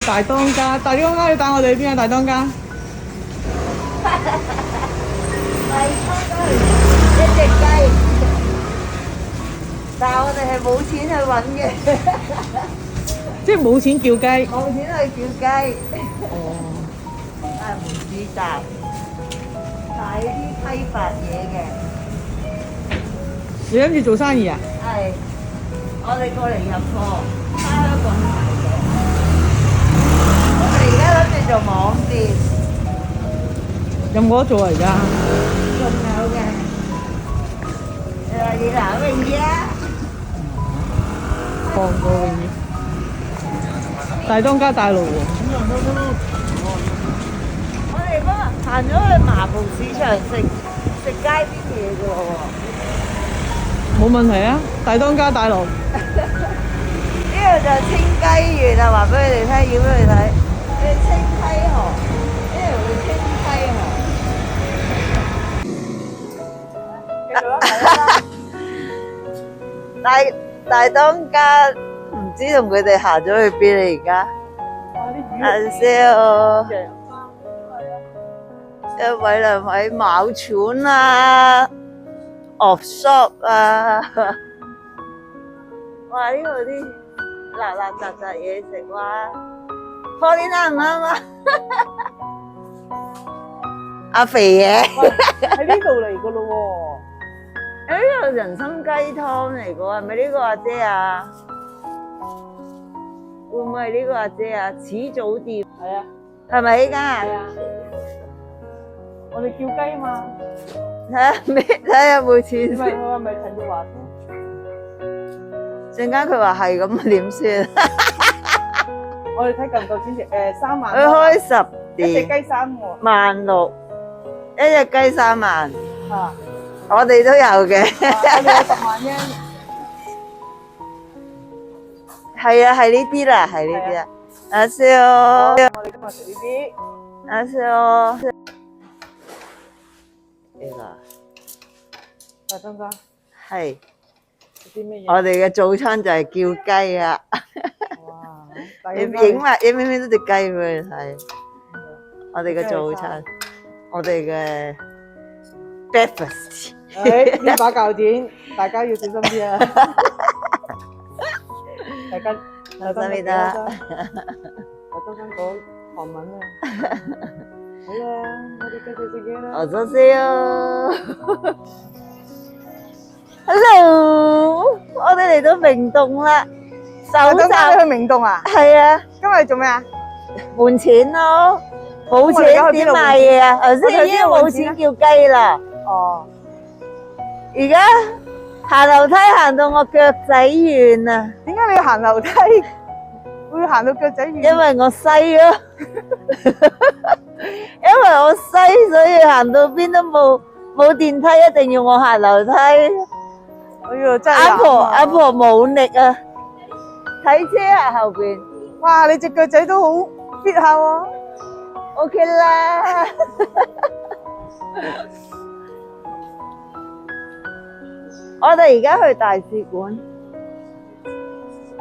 大當家，大當家，你帶我哋去邊啊？大當家？一隻雞，但係我哋係冇錢去揾嘅，即係冇錢叫雞。冇錢去叫雞。哦。啊，門市集買啲批發嘢嘅，你諗住做生意啊？係我哋過嚟入貨，翻香港賣嘅。我哋而家諗住做網店，有冇得做啊？而家？仲有嘅。你話要拿泳衣啊？放過泳衣。大當家大路喎。我哋今日行咗去麻布市場食街邊嘢嘅喎。冇問題啊！大當家大路。呢個就係清雞園啊！話俾佢哋聽，要俾佢哋睇。呢清溪河，呢條叫清溪河。大當家唔知同佢哋行咗去邊啊！而家。偉良喺茅村啊 ，offshop 啊，哇！呢度啲垃垃雜雜嘢食，哇 ！Pauline 啱唔啱啊？阿肥嘢喺呢度嚟噶咯呢個人參雞湯嚟噶，係咪呢個阿姐啊？會唔會係呢個阿姐啊？始祖店喎。係啊。係咪呢間啊？係啊。我哋叫雞啊嘛。睇下咩？睇下有冇錢唔係先。我係咪陳玉華陣間佢話係咁，點算？我哋睇夠唔夠錢先？3萬。佢開10一隻店，雞3喎。16000，一隻雞3萬，啊。我哋都有嘅。我哋有10萬啫。係啊，係呢啲啦，係呢啲啦。阿蕭，我哋今日食呢啲。阿蕭，呢個大當家係食啲咩嘢？我哋嘅早餐就係叫雞啊！哇！你影埋影到隻雞俾佢睇。我哋嘅早餐，我哋嘅 breakfast。呢把鉸剪，大家要小心啲啊！大家小心啲啦。我剛剛講韓文啊。好啦，我哋繼續食嘢啦。我做先。Hello，我哋嚟到明洞啦。首站去明洞啊？係啊，今日做咩啊？換錢咯，冇錢點買嘢啊？頭先已經冇錢叫雞啦。哦。而家行樓梯行到我腳仔軟啊！點解你要行樓梯會行到腳仔軟？因為我西咯，因為我西，所以行到邊都冇電梯，一定要我行樓梯。哎呀，真係阿婆冇力啊！睇車啊後邊，哇！你隻腳仔都好 fit 下喎。OK 啦。我哋而家去大使館。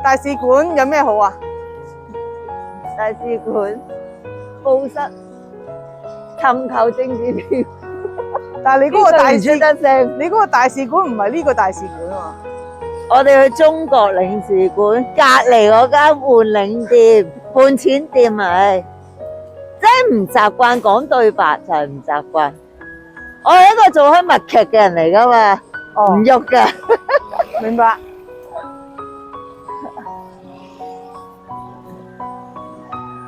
大使館有咩好啊？大使館報失尋求政治票。但係你嗰個大使，出得聲。你嗰個大使館唔係呢個大使館啊？我哋去中國領事館隔離嗰間換領店、換錢店係，真係唔習慣講對白，就係唔習慣。我係一個做開默劇嘅人嚟噶嘛，唔喐噶。明白。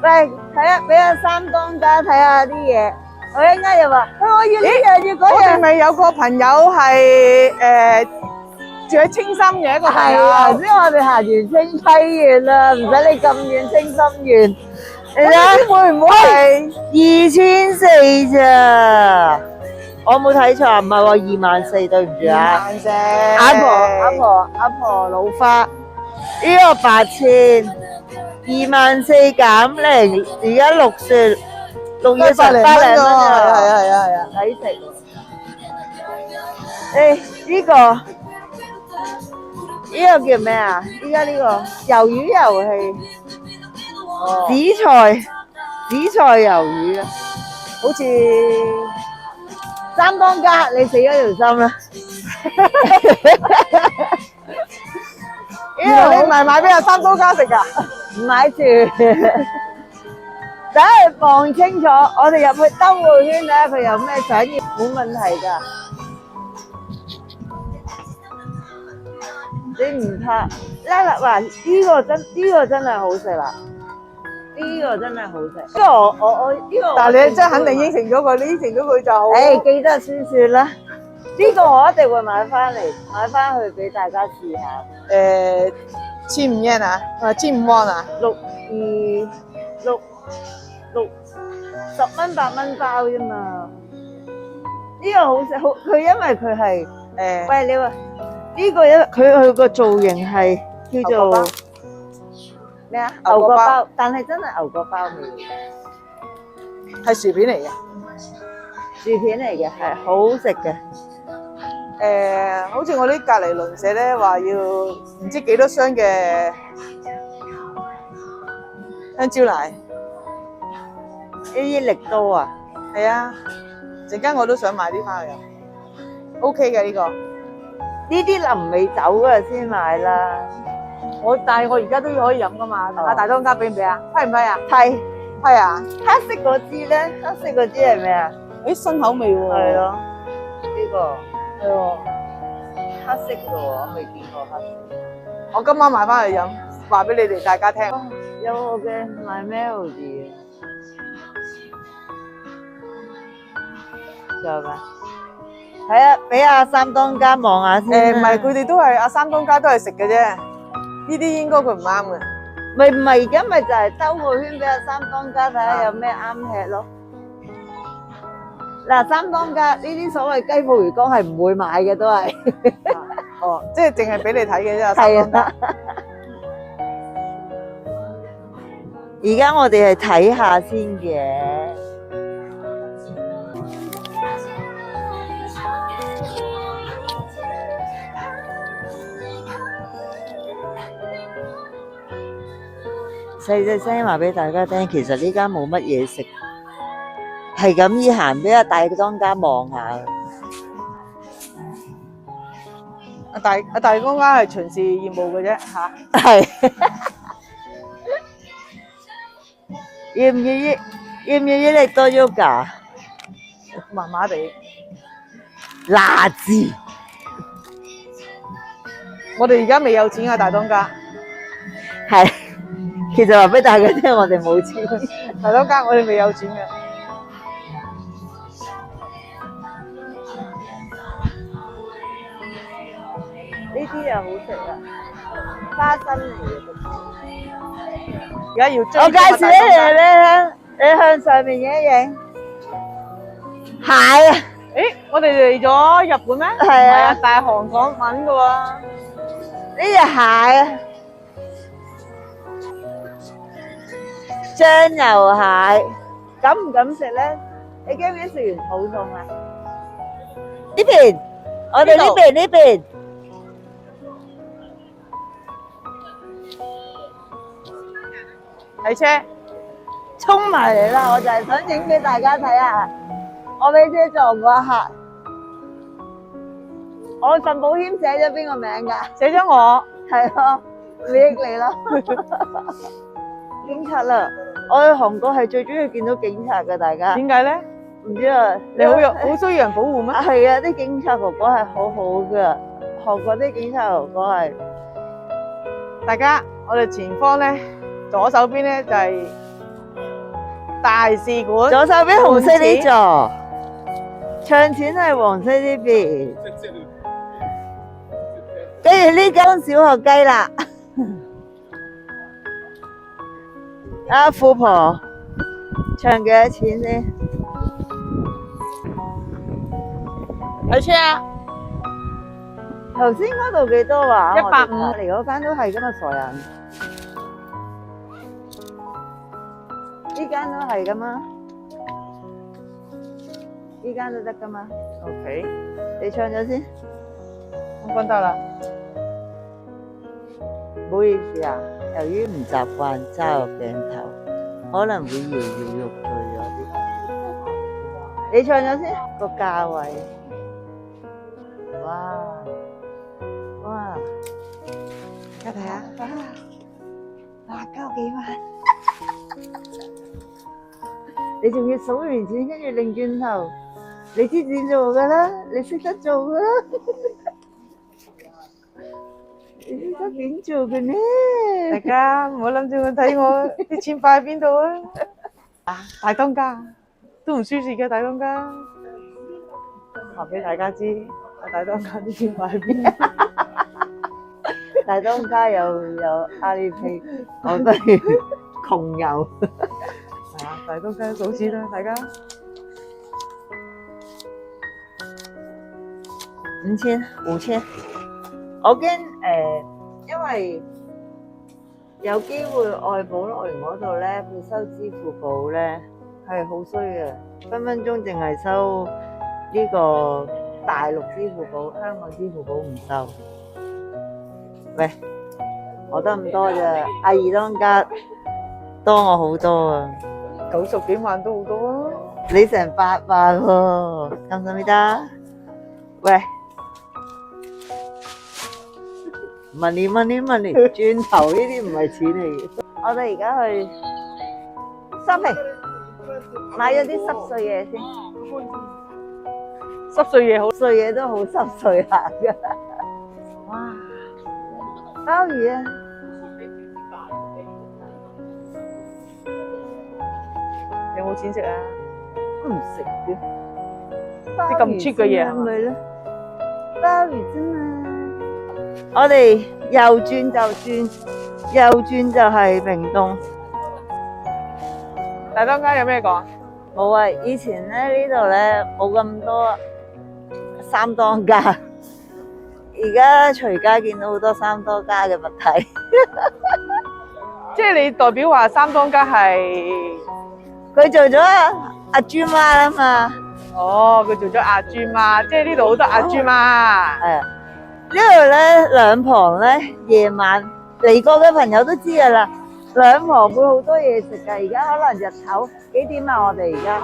喂，睇下俾阿三當家睇下啲嘢，我一陣間又話，我要呢樣要嗰我哋樣。咪有個朋友係住喺清心嘅一個朋係友。啊，頭先我哋行完清溪園啦，唔使你咁遠清心園。你睇咁會唔會係2400咋？我冇睇錯，唔係喎，24000，對唔住啊。24000？阿婆老花，呢個8000，24000減0，而家6月18零蚊啊，係啊，抵食。呢個叫咩啊？依家呢個魷魚遊戲，哦，紫菜魷魚啊！好似三當家，你死咗條心啦！原來你唔係買俾阿三刀家食㗎？唔買住，等佢望清楚。我哋入去兜個圈睇下佢有咩想要，冇問題㗎。你唔怕啦？嗱，呢個真係好食啦，呢個真係好食。呢個我呢個，但係你真係肯定應承咗佢，你應承咗佢就好。誒，記得先算啦。呢個我一定會買翻去俾大家試下。15yen啊，15 won 啊10蚊8蚊包啫嘛。呢個好食，佢因為佢係喂你話呢個佢個造型係叫做咩啊？牛角包，但係真係牛角包味，係薯片嚟嘅。薯片嚟嘅，係好食嘅。好似我啲隔離鄰舍咧話要唔知幾多箱嘅香蕉奶，呢啲力多啊！係啊，陣間我都想買啲翻去飲。OK 嘅呢個，呢啲臨尾走嘅先買啦。但係我而家都可以飲噶嘛。阿大當家俾唔俾啊？批唔批啊？係批啊！黑色嗰支咧，黑色嗰支係咩啊？誒新口味喎。係咯，呢個。係喎，黑色嘅喎，我未見過黑色。我今晚買翻去飲，話俾你哋大家聽。有我嘅 My Melody 仲有咩？係啊，俾阿三當家望下先啦。唔係，佢哋都係阿三當家都係食嘅啫。呢啲應該佢唔啱嘅。咪唔係，而家咪就係兜個圈俾阿三當家睇下有咩啱吃咯。嗱，三當家呢啲所謂雞泡魚乾係唔會買嘅，都係。哦，即係淨係俾你睇嘅啫。阿三係當家。啊。而家我哋係睇下先嘅。細聲話俾大家聽，其實呢間冇乜嘢食，係咁意行俾阿大當家望下。阿大當家係巡視業務嘅啫嚇。係。要唔要你多 yoga？麻麻地。垃圾。我哋而家未有錢啊，大當家。係。其實話俾大家聽，我哋冇錢。大當家，我哋未有錢嘅。呢啲又好食啊，花生嚟嘅。而家要追。我介紹你向上面影一影。蟹啊！誒，我哋嚟咗日本咩？係啊，但係韓國文嘅喎。呢隻蟹啊！醬油蟹，敢唔敢食咧？你驚唔驚食完肚痛啊？呢邊，我哋呢邊。睇車，衝埋嚟啦！我就係想影俾大家睇下，我俾車撞過客。我份保險寫咗邊個名㗎？寫咗我。係咯，利益你咯。警察啦！我去韓國係最中意見到警察嘅，大家。點解咧？唔知啊，你好需要人保護咩？係啊，啲警察哥哥係好好㗎，韓國啲警察哥哥係。大家，我哋前方咧，左手邊咧就係大使館。左手邊紅色呢座，唱錢係黃色呢邊。跟住呢間小學雞啦。啊，富婆唱幾多錢呢？睇車啊！頭先嗰度幾多話150嚟嗰間都係㗎嘛，傻人。呢間都係㗎嘛，呢間都得㗎嘛。OK，你唱咗先。我覺得啦。唔好意思啊，由於唔習慣揸個鏡頭，可能會搖搖欲墜咗啲。你唱咗先個價位，哇哇，而家睇下，哇交幾萬，你仲要數完錢，跟住擰轉頭，你知點做噶啦，你識得做噶啦。你識得點做嘅呢？大家唔好諗住我睇我啲錢擺喺邊度啊！大當家都唔輸蝕嘅大當家，話俾大家知，大當家啲錢擺喺邊。大當家有阿里 Pay， 我都係窮遊。係啊，大當家數錢啦，大家5000，我驚因為有機會外保樂園嗰度咧，佢收支付寶咧係好衰嘅，分分鐘淨係收呢個大陸支付寶，香港支付寶唔收。喂，我得咁多咋？阿二當家多我好多啊90幾萬都好多啊！你成8萬喎，得唔得？喂！money，轉頭呢啲唔係錢嚟嘅。我哋而家去 shopping，買咗啲濕碎嘢先。濕碎嘢好，碎嘢都好濕碎下㗎。哇！鮑魚啊！有冇錢食啊？都唔食嘅。啲咁 cheap 嘅嘢係嘛？咪咯，鮑魚啫嘛。我哋右轉就轉，右轉就係明洞。大當家有咩講？冇啊！以前咧呢度咧冇咁多三當家，而家隨街見到好多三當家嘅物體。即係你代表話三當家係佢做咗阿豬媽啦嘛。哦，佢做咗阿豬媽，即係呢度好多阿豬媽。係啊。呢度咧兩旁咧夜晚嚟過嘅朋友都知噶啦，兩旁會好多嘢食噶。而家可能日頭幾點啊？我哋而家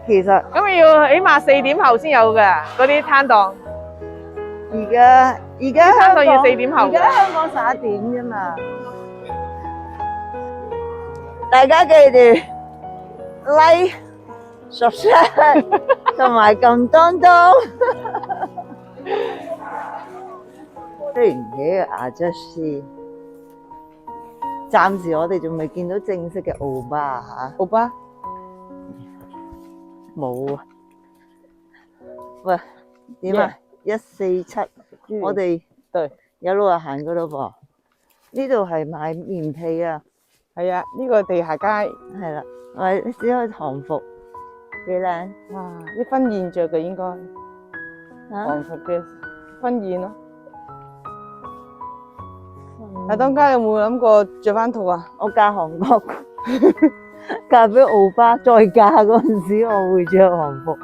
其實咁你要起碼4點後先有嘅嗰啲攤檔。而家香港要4點後。而家香港11點啫嘛。大家記住 like、subscribe 同埋撳當當。雖然嘅亞爵士，暫時我哋仲未見到正式嘅奧巴嚇。奧巴冇啊！喂，點啊？147，我哋對有路行㗎咯噃。呢度係買棉被啊。係啊，呢個地下街係啦，喂，只可以唐服，幾靚。哇！啲婚宴着嘅應該唐服嘅婚宴咯。大當家有冇諗過着翻套啊？我嫁韓國，嫁俾奧巴，再嫁嗰陣時我會着韓服。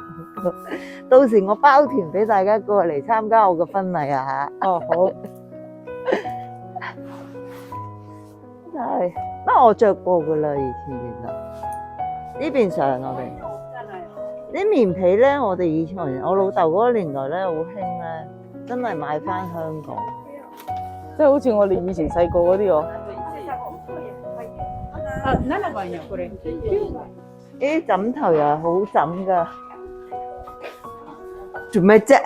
到時我包團俾大家過嚟參加我嘅婚禮啊嚇！哦，好。真係，不過我着過噶啦，以前其實呢邊上我哋啲棉被咧，我哋以前我老豆嗰個年代咧好興咧，真係買翻香港。即係好似我哋以前細個嗰啲哦。呢啲枕頭又係好枕噶，做咩啫？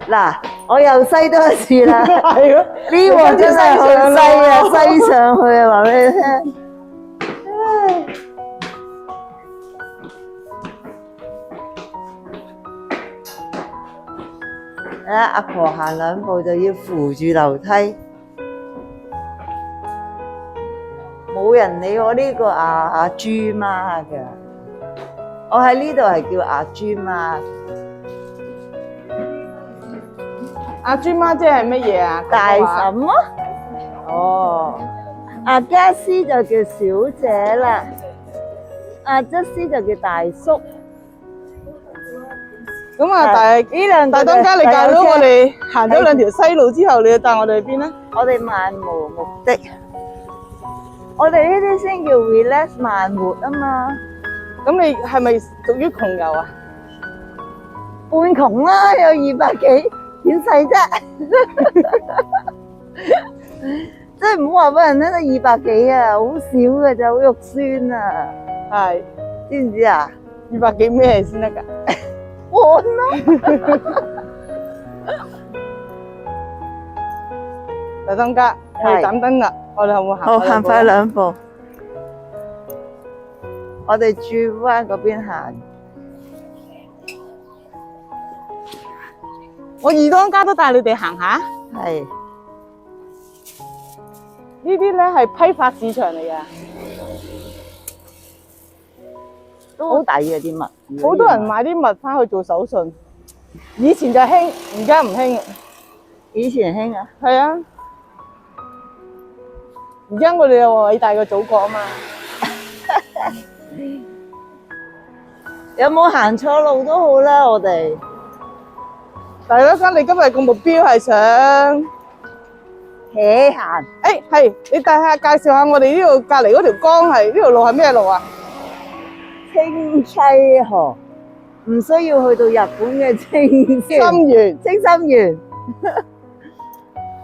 嗱，我又西多一次啦。係咯，呢鑊真係好西啊，西上去啊，話俾你聽。阿婆行兩步就要扶住樓梯，冇人理我呢個阿豬媽㗎。我喺呢度係叫阿豬媽。阿豬媽即係乜嘢啊？大嬸咯。哦，阿家師就叫小姐啦，阿則師就叫大叔。咁啊，大當家，你教咗我哋行咗2條西路之後，你要帶我哋去邊咧？我哋漫無目的，我哋呢啲先叫 relax 慢活啊嘛，咁你係咪屬於窮遊啊？半窮啦，有200幾，點使啫？即係唔好話俾人聽得200幾啊，好少嘅就好肉酸啊，係知唔知啊200幾咩先得㗎？換咯，大東家，我哋斬燈啦，我哋可唔可以好行快啦？ 2步，我哋轉彎嗰邊行，我二當家都帶你哋行下。係呢啲咧係批發市場嚟嘅，都好抵嘅啲物，好多人買啲物翻去做手信。以前就興，而家唔興。以前興啊，係啊，而家我哋有偉大嘅祖國啊嘛。有冇行錯路都好啦，我哋大家生，你今日個目標係想？且行。誒係，你介紹下我哋呢度隔離嗰條江係呢條路係咩路啊？清溪河，唔需要去到日本嘅清心源。清心園。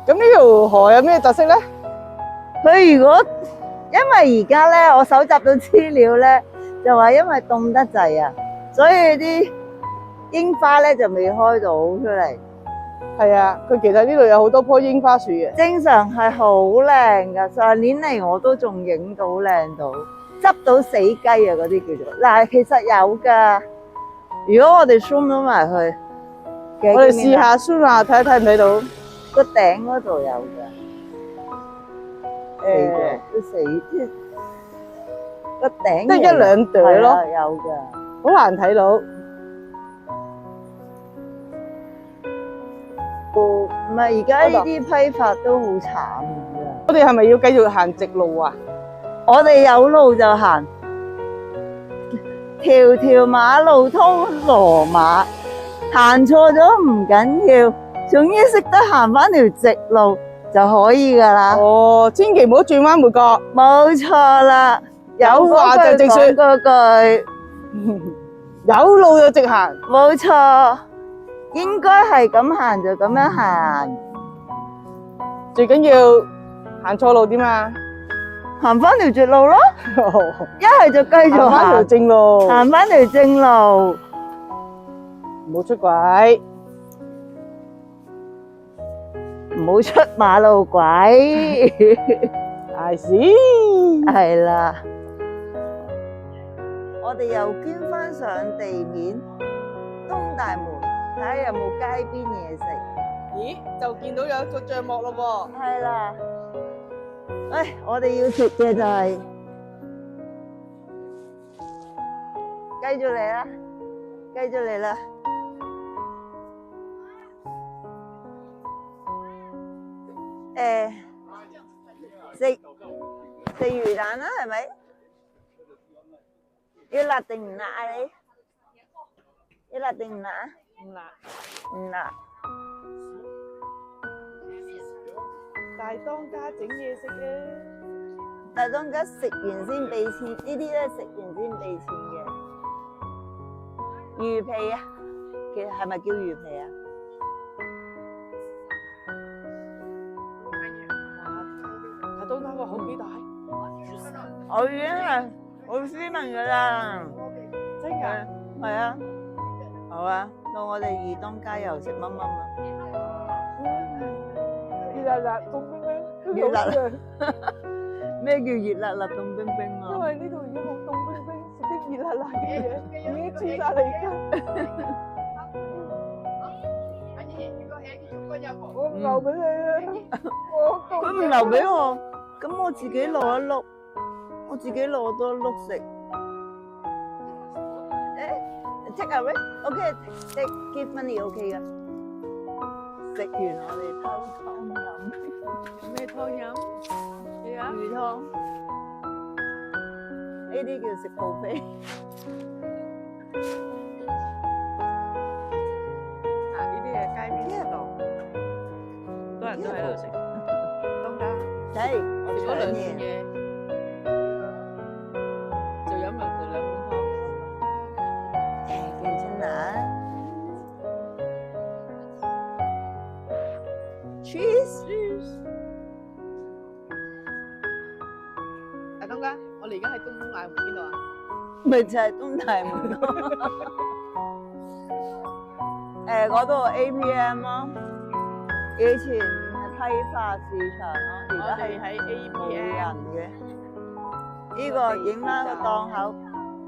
咁呢條河有咩特色咧？佢如果因為而家咧，我搜集到資料咧，就話因為凍得滯啊，所以啲櫻花咧就未開到出嚟。係啊，佢其實呢度有好多棵櫻花樹嘅。正常係好靚噶，上年嚟我都仲影到靚到，執到死雞啊嗰啲叫做。嗱，其實有噶，如果我哋 zoom 到埋去，我哋試下 zoom 下睇唔睇到？個頂嗰度有噶，誒，都死啲個頂得一兩朵咯，係啊有噶。好難睇到。唔係而家呢啲批發都好慘㗎。我哋係咪要繼續行直路啊？我哋有路就行，條條馬路通羅馬，行錯咗唔緊要，總之識得行翻條直路就可以㗎啦。哦，千祈唔好轉彎抹角。冇錯啦，有話就直説嗰句，有路就直行。冇錯，應該係咁行就咁樣行，最緊要行錯路點啊？行翻條直路咯。一係就繼續行翻條行，正路，行翻條正路。唔好出軌。唔好出馬路軌，I see。係啦。我哋又捐翻上地面，東大門睇下有冇街邊嘢食。咦，就見到有一個帳幕咯係啦。唉，我哋要食嘅就係，繼續嚟啦，繼續嚟啦。誒，食魚蛋啦，係咪？要辣定唔辣啊你？要辣定唔辣啊？喎。唔辣。唔辣。大當家整嘢食啊！大當家食完先俾錢，呢啲咧食完先俾錢嘅。魚皮啊，其實係咪叫魚皮啊？大當家個口幾大？我已經係好斯文噶啦，真㗎？係啊，好啊，到我哋二當家又食乜乜啊？熱辣辣，凍冰冰，熱辣辣好香。咩叫熱辣辣凍冰冰因啊？為呢度而家好凍冰冰，食啲熱辣辣嘅嘢，已經穿晒嚟㗎。我唔留俾你啊！佢唔留俾我，咁我自己攞一碌，我自己攞多一碌食。take away，OK，take give money，OK 噶。食完我哋偷湯飲。咩湯飲？咩啊？魚湯，呢啲叫食 buffet。啊！呢啲係街邊食到，好多人都喺度食。當家睇我食咗兩搶件嘢，嘢。家喺東大門邊度啊？咪就係東大門咯。嗰度 APM 咯，以前係批發市場咯，而家係喺冇 APM 人嘅。呢個影翻個檔口，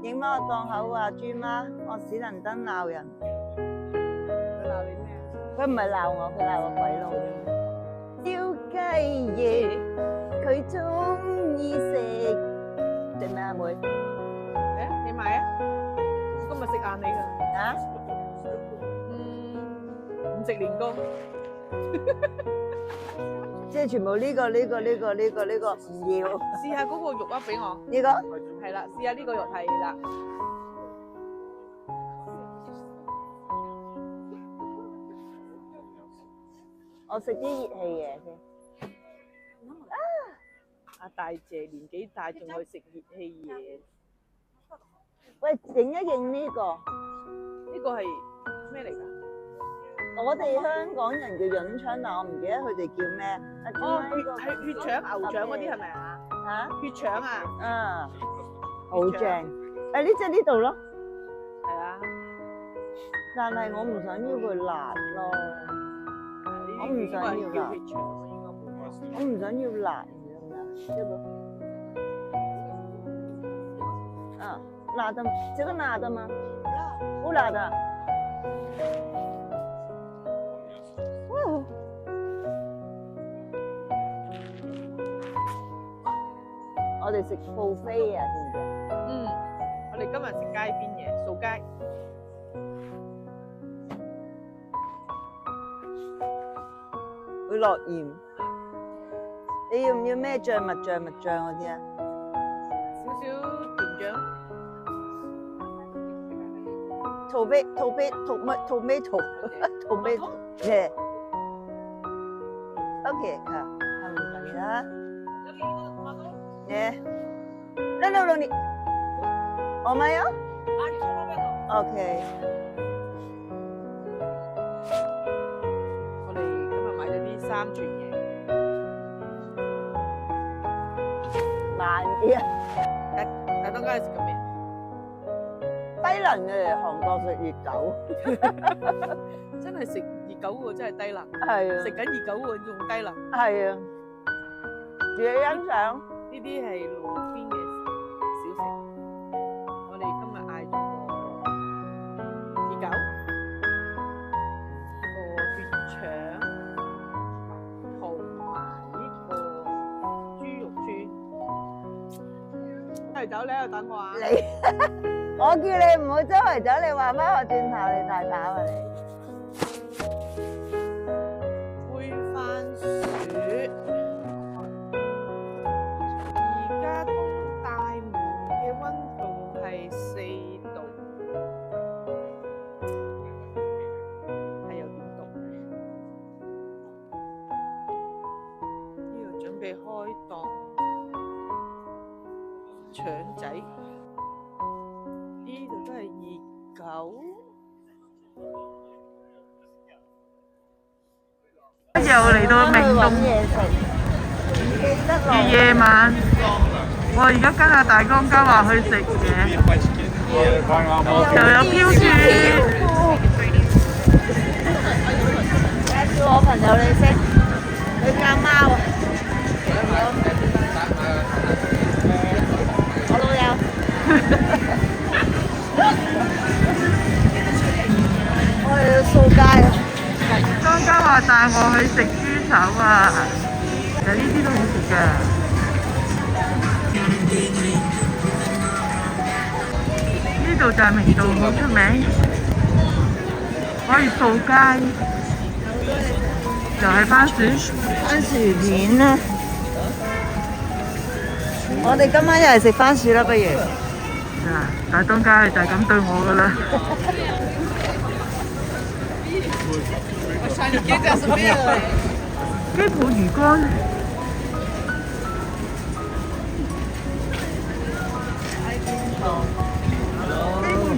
影翻個檔口話豬媽，我史能登鬧人。佢鬧你咩？佢唔係鬧我，佢鬧個鬼佬啫。燒雞翼，佢中意食。食咩啊妹？誒，你買啊？今日食晏你㗎。啊？五食年糕。即係全部呢個唔要。試下嗰個肉啊，俾我。呢個係啦，試下呢個肉係啦。我食啲熱氣嘢先。阿大姐年紀大，仲去食熱氣嘢。喂，影一影呢個。呢個係咩嚟㗎？我哋香港人叫潤腸，但我唔記得佢哋叫咩。哦，係血腸、牛腸嗰啲係咪啊？嚇？血腸啊？嗯，好正。誒呢隻呢度咯。係啊。但係我唔想要佢辣咯。我唔想要辣。血腸應該冇。我唔想要辣，你知唔知啊？這個。啊，辣的，這個辣的嗎？不辣的。哇！我哋食 buffet 啊，知唔知啊？嗯，我哋今日食街邊嘢，掃街。會落鹽。你要唔要咩醬蜜醬嗰啲啊？少少甜醬。tomato，yeah。OK，Alhamdulillah。Yeah。lalu ni. Oh Maya? OK。我哋今日買咗啲3串嘢。慢啲啊！大東街食緊咩？低能嘅韓國食熱狗，真係食熱狗嗰個真係低能。係啊，食緊熱狗嗰個仲低能。係啊，自己欣賞。呢啲係路邊嘅小食。我哋今日嗌咗個熱狗，個血腸，同埋呢個豬肉串。周圍走，你喺度等我啊！我叫你唔好周圍走，你話翻我轉頭，你大膽啊你！煨番薯，而家東大門嘅溫度係4度，係有點凍嘅。呢度準備開檔腸仔。呢度都係熱狗。又嚟到明洞嘅夜晚，我而家跟阿大江家話去食嘢，又有飄雪。叫我朋友你識，佢教貓啊。我老友。我哋要掃街啊！江家話帶我去食豬手啊，其實呢啲都好食㗎。呢度就係明洞好出名，可以掃街，又係番薯片啦。我哋今晚又係食番薯啦，不如。大東街就係咁對我㗎啦。雞泡魚乾，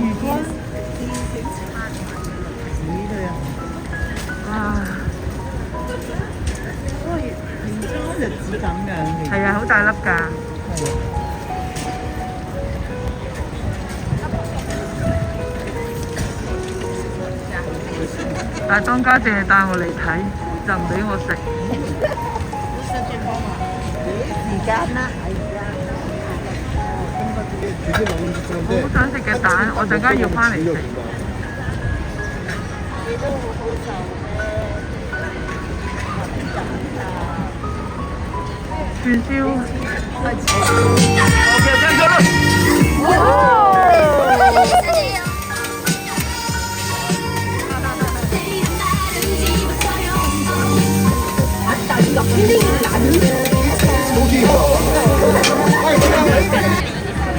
魚乾，哇！平裝就指咁樣嘅。係啊，好大粒㗎。大當家淨係帶我嚟睇，就唔俾我食。時間啦，好想食嘅蛋，我陣間要翻嚟食。串燒。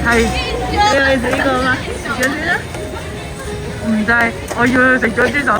係，你食呢個嘛？食咗先啦。唔制，我要食咗先就。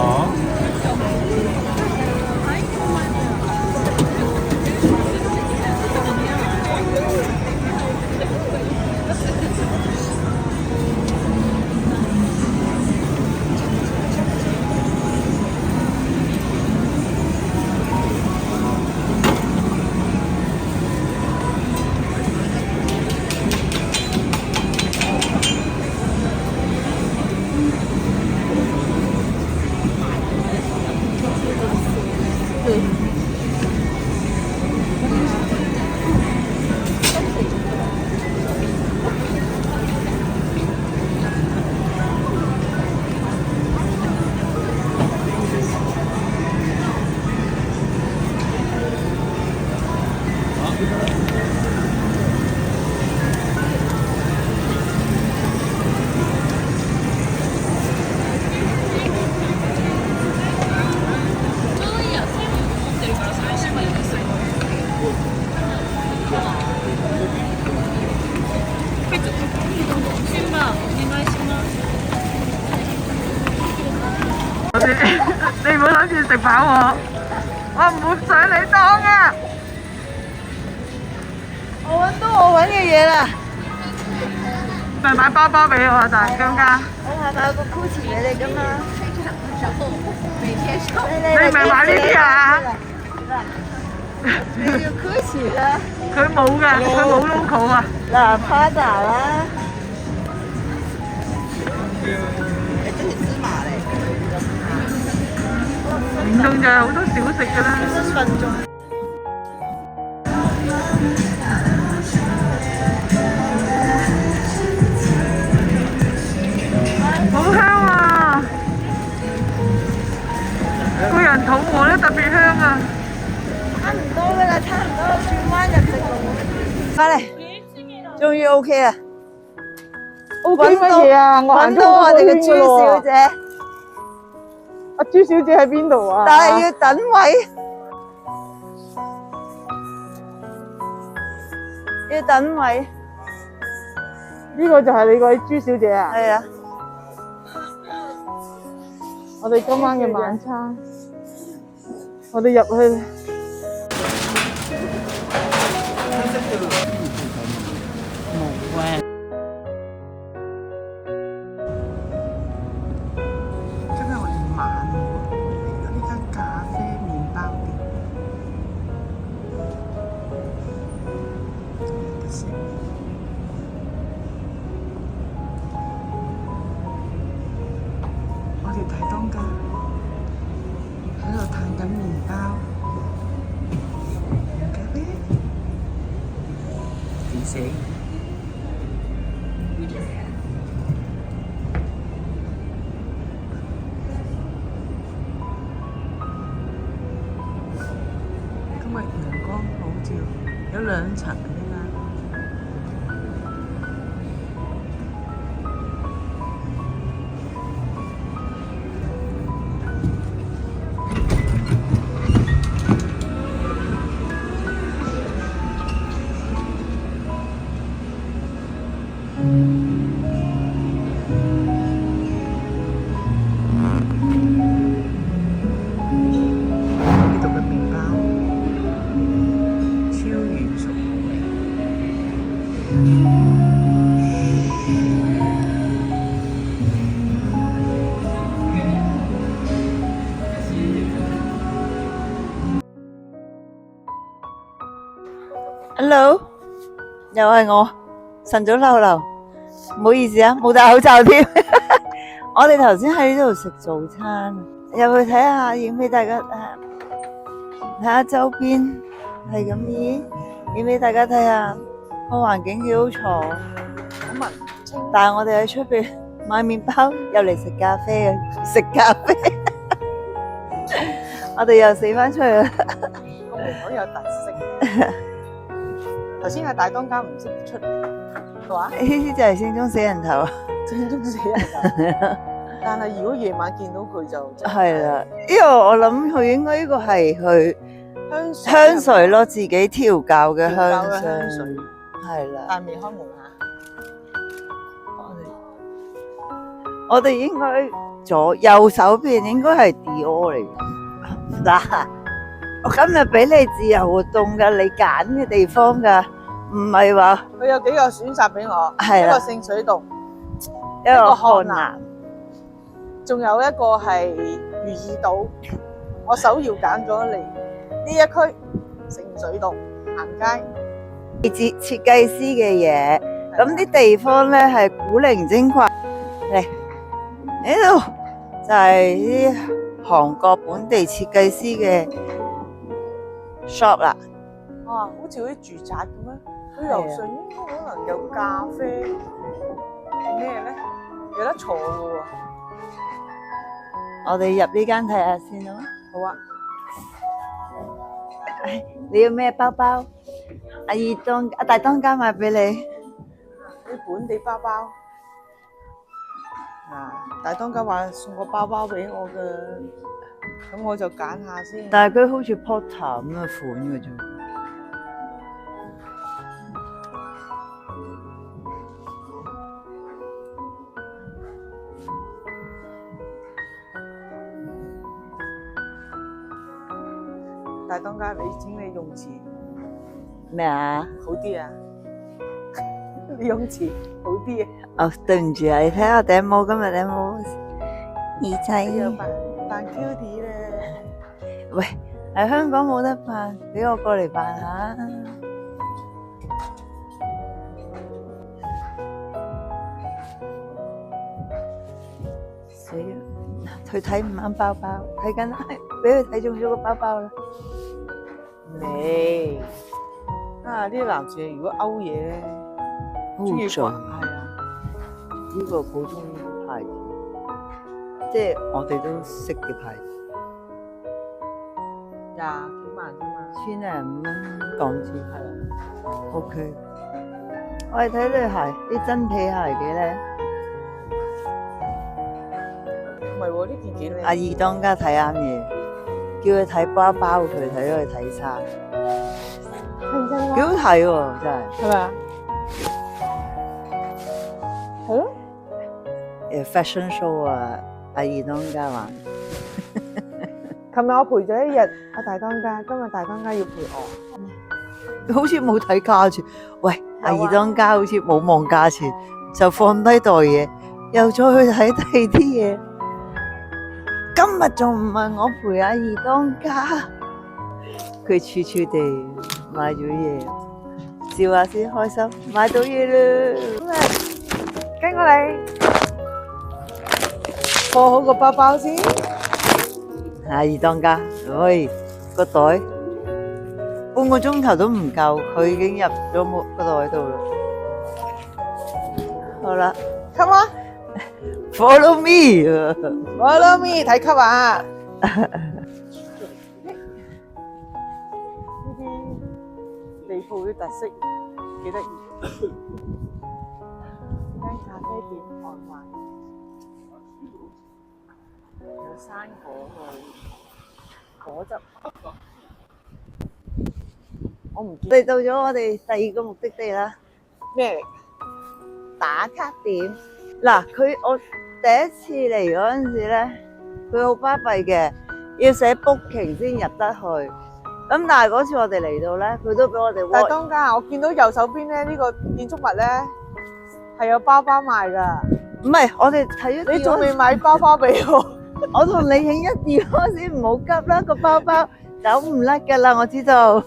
你唔好諗住食飽我唔會上你當啊！我揾到我揾嘅嘢啦。咪買包包俾我啊，大姜家。我係買個 Gucci 俾你噶嘛？你咪買呢啲啊？你要 Gucci 啦。佢冇嘅，佢冇 logo 啊。嗱 Prada 啦。唔中就係好多小食㗎啦。好香啊！個人肚餓咧特別香啊！差唔多㗎啦，差唔多轉彎入食路。翻嚟，終於 OK 啦。OK 乜嘢啊？我揾到我哋嘅朱小姐。阿朱小姐喺邊度啊？但係要等位，要等位。呢個就係你個朱小姐啊？係啊。我哋今晚嘅晚餐，我哋入去。冇啊！今日我哋晚喎，嚟到呢間咖啡麵包店，有得食。我哋大當家喺度嘆緊麵包，飲咖啡，點死？今日陽光普照，有2層嘅啫嘛。呢度嘅麵包超軟熟。Hello，又係我，晨早流流，唔好意思啊，冇戴口罩添。我哋頭先喺呢度食早餐，入去睇下，影俾大家睇下周邊係咁意，影俾大家睇下個環境幾好坐。好文青。但係我哋喺出邊買麵包，又嚟食咖啡啊！食咖啡，我哋又死翻出去啦。個門口有特色。頭先係大當家唔識出嘅話，呢啲就係正宗死人頭。正宗死人頭。但係如果夜晚見到佢就係啦，因為我諗佢應該呢個係佢香水咯，自己調教嘅香水。係啦，但未開門嚇。我哋應該右手邊應該係 Dior 嚟嘅。嗱，我今日俾你自由活動㗎，你揀嘅地方㗎，唔係話佢有幾個選擇俾我，係啦，一個聖水洞，一個漢南，仲有一個係如意島。我首要揀咗嚟呢一區聖水洞行街。設計師嘅嘢，咁啲地方咧係古靈精怪。嚟呢度就係啲韓國本地設計師嘅 shop 啦。哇，好似嗰啲住宅咁樣。佢樓上應該可能有咖啡，咩咧？有得坐嘅喎。我哋入呢間睇下先咯。好啊。你要咩包包？大當家買俾你。啲本地包包。大當家話送個包包俾我嘅，咁我就揀下先。但係佢好似 Porter 咁嘅款嘅啫。大當家，你請你用詞咩啊？好啲啊！你用詞好啲啊！哦，對唔住啊，你睇下頂帽，今日頂帽耳仔扮 cute 咧。喂，喺香港冇得扮，俾我過嚟扮下。死啦！佢睇唔啱包包，睇緊，俾佢睇中咗個包包啦。你啊，呢啲男士如果勾嘢咧，中意逛係啊，呢個普通牌子，即係我哋都識嘅牌子，廿幾萬啫嘛，1,005蚊港紙係啊 ，OK。我哋睇對鞋，啲真皮鞋幾靚。唔係喎，呢件幾靚。阿二當家睇啱嘢，叫佢睇包包，佢睇咗去睇衫，幾好睇喎，真係。係咪啊？係咯。fashion show 啊，阿二當家話。琴日我陪咗一日阿大當家，今日大當家要陪我。好似冇睇價錢，喂，阿二當家好似冇望價錢，就放低袋嘢，又再去睇第二啲嘢。今日仲唔係我陪阿二當家，佢處處地買咗嘢，笑下先開心，買到嘢啦。跟我嚟，放好個包包先。阿二當家，喂，個袋半個鐘頭都唔夠，佢已經入咗個袋度啦。好啦 ，Come on， follow me， follow me， 睇級啊！呢啲地鋪啲特色幾得意。呢間咖啡店外賣有生果喎，果汁。我唔見。我哋到咗我哋第二個目的地啦。咩嚟？打卡點嗱，我第一次嚟嗰陣時咧，佢好巴閉嘅，要寫 booking 先入得去。咁但係嗰次我哋嚟到咧，佢都俾我哋。大當家，我見到右手邊咧呢個建築物咧係有包包賣㗎。唔係，我哋睇咗。你仲未買包包俾我？我同你影一啲嗰先，唔好急啦，個包包走唔甩㗎啦，我知道。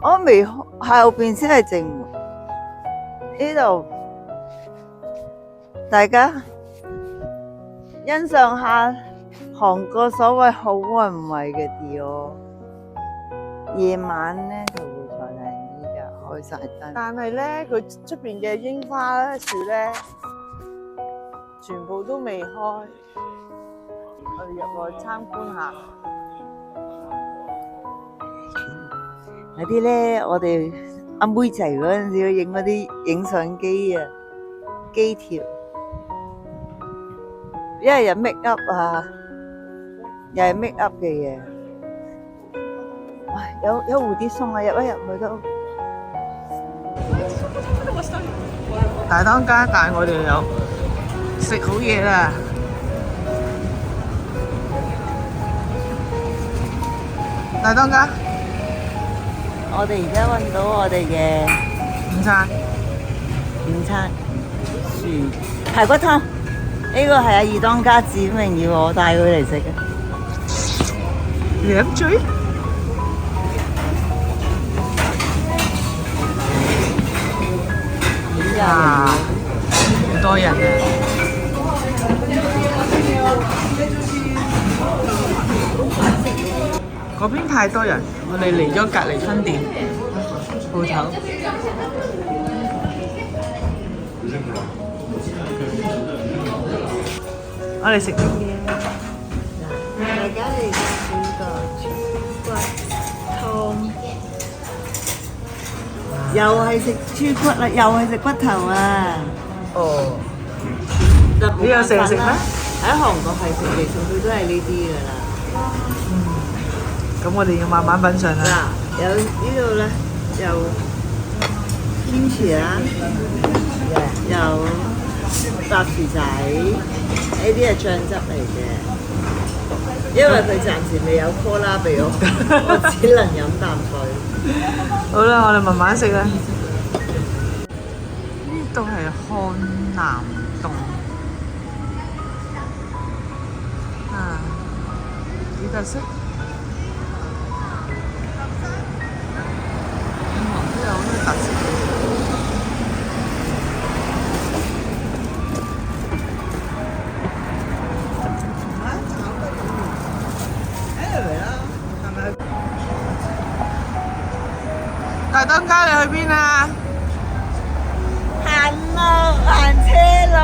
我未後邊先係正門，呢度大家欣賞下韓國所謂好運惠嘅 Dior。夜晚咧就會再靚啲㗎，開晒燈。但係咧，佢出邊嘅櫻花樹咧，全部都未開。我哋入去參觀下。有啲咧，我哋阿妹仔嗰陣時影嗰啲影相機啊，機條，一係有 make up 啊，又係 make up 嘅嘢。哇！有蝴蝶鬆啊，入一入去都。大當家帶我哋有食好嘢啦！大當家，我哋而家揾到我哋嘅午餐，薯排骨湯，呢個係阿二當家指明要我帶佢嚟食嘅。兩嘴。啊！好多人啊！嗰邊太多人，我哋嚟咗隔離分店鋪頭。我哋食乜嘢？大家嚟試個豬骨湯。又係食豬骨啦，又係食骨頭啊！哦，你有成日食咩？喺韓國係食嚟食去都係呢啲噶啦。咁我哋要慢慢品嚐啦。嗱，有呢度咧，有堅持啦，有白薯仔，呢啲係醬汁嚟嘅。因為佢暫時未有 cola 俾我，我只能飲啖水。好啦，我哋慢慢食啦。呢度係漢南洞，啊，幾特色。都有好多特色。大當家，你去邊啊？行路行車路，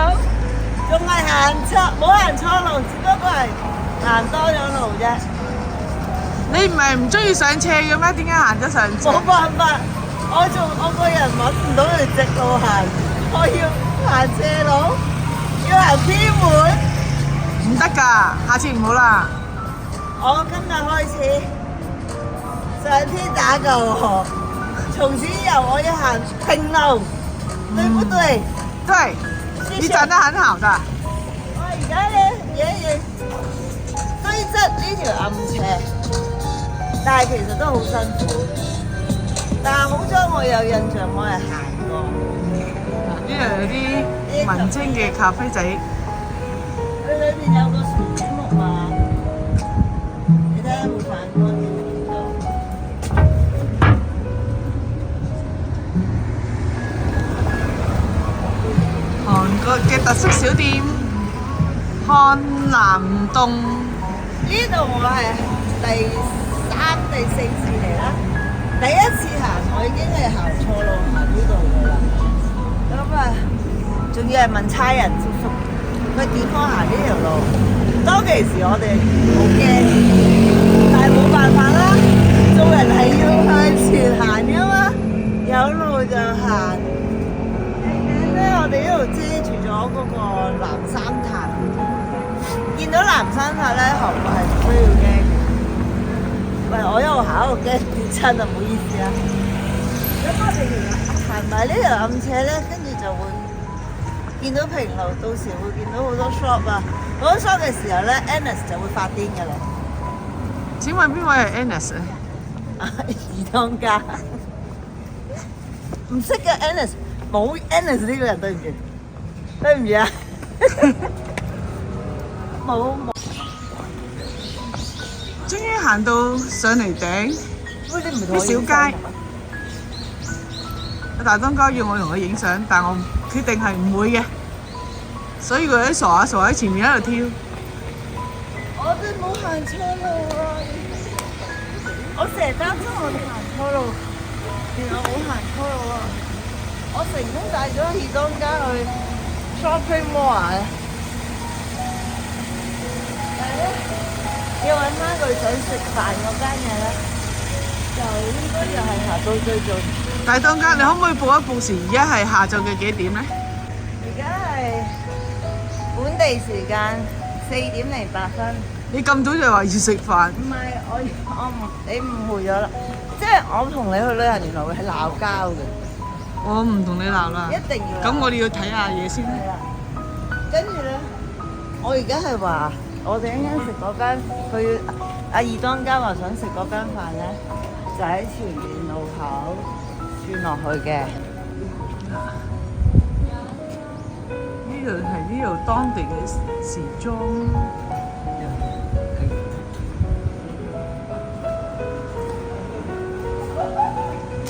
仲係行錯冇行錯路，只不過係行多咗路啫。你唔係唔中意上斜嘅咩？點解行咗上斜？冇辦法，我個人揾唔到條直路行，我要行斜路，要行偏門。唔得㗎，下次唔好啦。我今日開始上天打救我，從此以後我要行平路，對不對？對，你站得很好的。我而家咧嘢雖則呢條暗斜，但係其實都好辛苦。但係好彩我有印象，我係行過。呢度有啲文青嘅咖啡仔。佢裏邊有個樹木馬，你睇下會反光嘅邊度？韓國嘅特色小店漢南洞。呢度我係第3、第4次嚟啦。第一次行我已經係行錯路行呢度㗎啦。咁啊，仲要係問差人叔叔，佢點樣行呢條路？當其時我哋好驚，但係冇辦法啦，做人係要向前行㗎嘛，有路就行。咧我哋呢度遮住咗嗰個南山塔，見到南山塔咧，韓國係唔需要驚嘅。喂，我一路行一路驚跌親啊，唔好意思啊。咁我哋行埋呢條暗斜咧，跟住就會見到平路，到時會見到好多 shop 啊。好多 shop 嘅時候咧 ，Annis 就會發癲㗎啦。請問邊位係 Annis 啊？二當家唔識嘅 Annis， 冇 Annis 呢個人，對唔住，對唔住啊！冇。終於行到上嚟頂啲小街。大當家要我同佢影相，但我決定係唔會嘅，所以佢喺傻下傻喺前面喺度跳。我哋冇行錯路啊！我成日擔心我哋行錯路，原來冇行錯路啊！我成功帶咗二當家去 shopping mall 啊！但係咧，要揾翻佢想食飯嗰間嘢咧，就應該又係行到最盡。大當家，你可唔可以報一報時？而家係下晝嘅幾點咧？而家係本地時間4:08。你咁早就話要食飯？唔係，你誤會咗啦。即係我同你去旅行，原來會係鬧交嘅。我唔同你鬧啦。一定要鬧。咁我哋要睇下嘢先。係啦。跟住咧，我而家係話，我哋一陣食嗰間，佢阿二當家話想食嗰間飯咧，就喺前面路口轉落去嘅。呢度係呢度當地嘅時裝。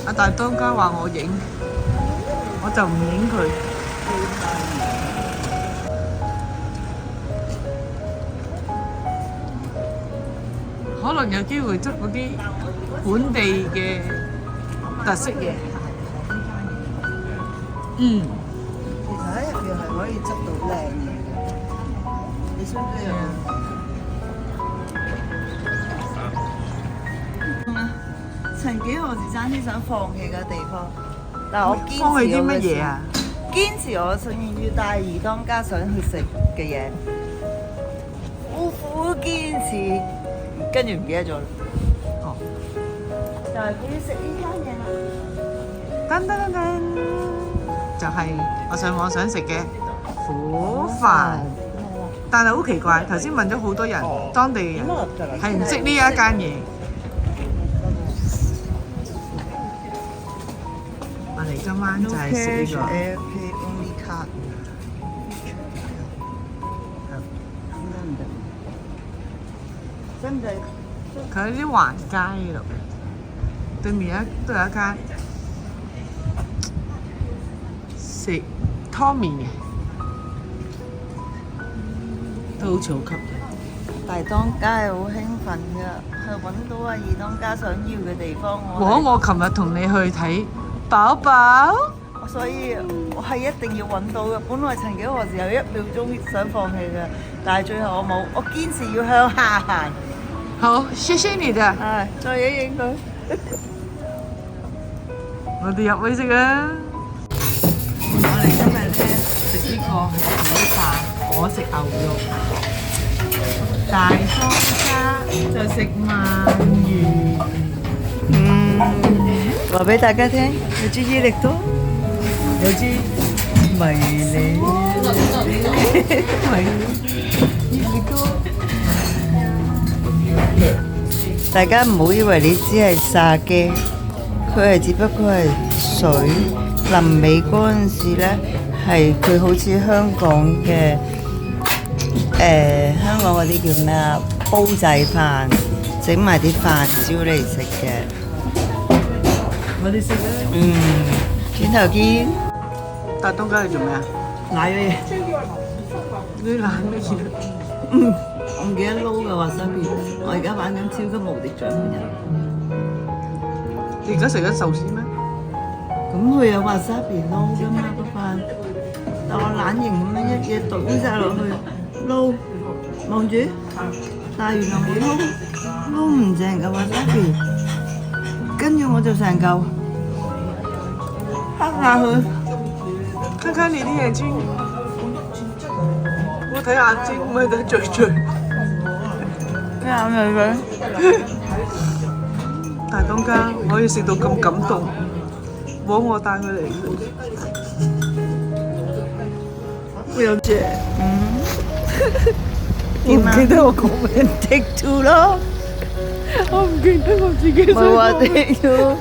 阿大當家話我影，我就唔影佢。可能有機會執嗰啲本地嘅特色嘢。嗯。其實喺入邊係可以執到靚嘢嘅。你需唔需要？曾幾何時爭啲想放棄嘅地方，但係我堅持放棄啲我嘅乜嘢啊？堅持我想要帶二當家想去食嘅嘢，苦苦堅持，跟住唔記得咗啦。哦，就係佢要食呢間嘢啦。噔噔噔噔，就係我上網想食嘅苦飯，但係好奇怪，頭先問咗好多人，當地嘅人係唔識呢一間嘢。我哋今晚就係食呢個。真係佢喺啲橫街嗰度，對面都有一間食湯麵嘅，都好似好吸引。大當家係好興奮㗎，係揾到阿二當家想要嘅地方。我琴日同你去睇寶寶，所以我係一定要揾到嘅。本來曾幾何時有1秒鐘想放棄嘅，但係最後我冇，我堅持要向下行。好，謝謝你的。係，再影影佢。我哋入去食啦。我哋今日咧食呢個苦飯，我食牛肉，大當家就食鰻魚。話俾大家聽，有支益力多，有支迷你，益力多。大家唔好以為你只係炸雞，佢係只不過係水。臨尾嗰陣時咧，係佢好似香港嘅香港嗰啲叫咩啊？煲仔飯，整埋啲飯燒嚟食嘅。我哋食啦。轉頭見。大當家係做咩啊？攋咗嘢。你攋乜嘢？我唔記得撈嘅話身邊，我而家玩緊超級無敵獎門人。你而家食緊壽司咩？咁佢有話沙邊撈㗎嘛個飯，但我懶型咁樣一嘢倒晒落去撈，望住，但係原來冇撈唔正嘅話沙邊，跟住我就成嚿黑下去。看看你的眼睛，我睇眼睛，唔係睇嘴嘴。咩眼嚟佢？大當家可以食到咁感動，冇我帶佢嚟。我有謝。點啊？唔記得我講咩 ？Take two 咯。我唔記得我自己。唔係話 take two。